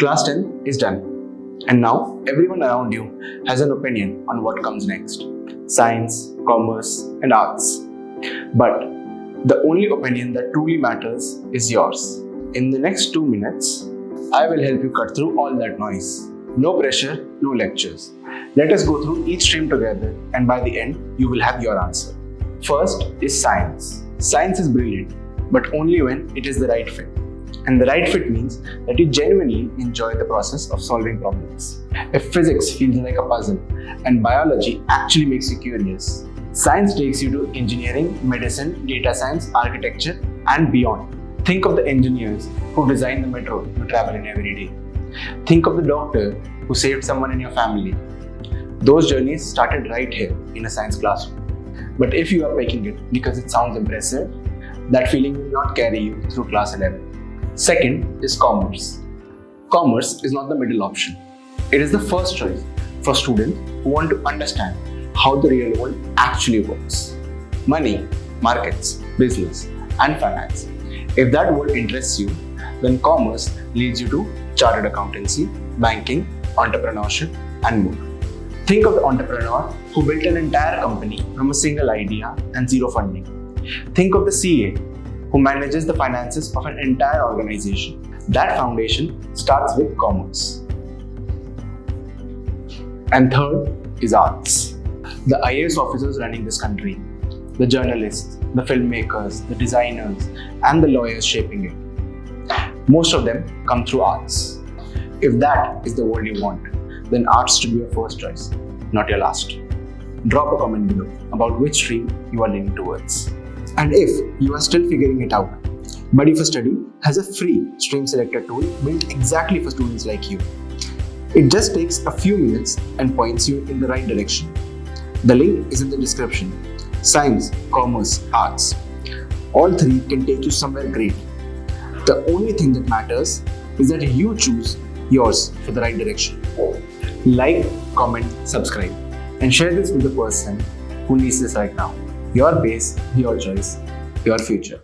Class 10 is done, and now everyone around you has an opinion on what comes next: science, commerce, and arts. But the only opinion that truly matters is yours. In the next 2 minutes, I will help you cut through all that noise. No pressure, no lectures. Let us go through each stream together, and by the end, you will have your answer. First is science. Science is brilliant, but only when it is the right fit. And the right fit means that you genuinely enjoy the process of solving problems. If physics feels like a puzzle and biology actually makes you curious, science takes you to engineering, medicine, data science, architecture, and beyond. Think of the engineers who designed the metro you travel in every day. Think of the doctor who saved someone in your family. Those journeys started right here in a science classroom. But if you are picking it because it sounds impressive, that feeling will not carry you through class 11. Second is commerce. Commerce is not the middle option. It is the first choice for students who want to understand how the real world actually works. Money, markets, business, and finance. If that world interests you, then commerce leads you to chartered accountancy, banking, entrepreneurship, and more. Think of the entrepreneur who built an entire company from a single idea and zero funding. Think of the CA who manages the finances of an entire organization. That foundation starts with commerce. And third is arts. The IAS officers running this country, the journalists, the filmmakers, the designers, and the lawyers shaping it. Most of them come through arts. If that is the world you want, then arts should be your first choice, not your last. Drop a comment below about which stream you are leaning towards. And if you are still figuring it out, Buddy for Study has a free stream selector tool built exactly for students like you. It just takes a few minutes and points you in the right direction. The link is in the description. Science, commerce, arts. All three can take you somewhere great. The only thing that matters is that you choose yours for the right direction. Like, comment, subscribe, and share this with the person who needs this right now. Your base, your choice, your future.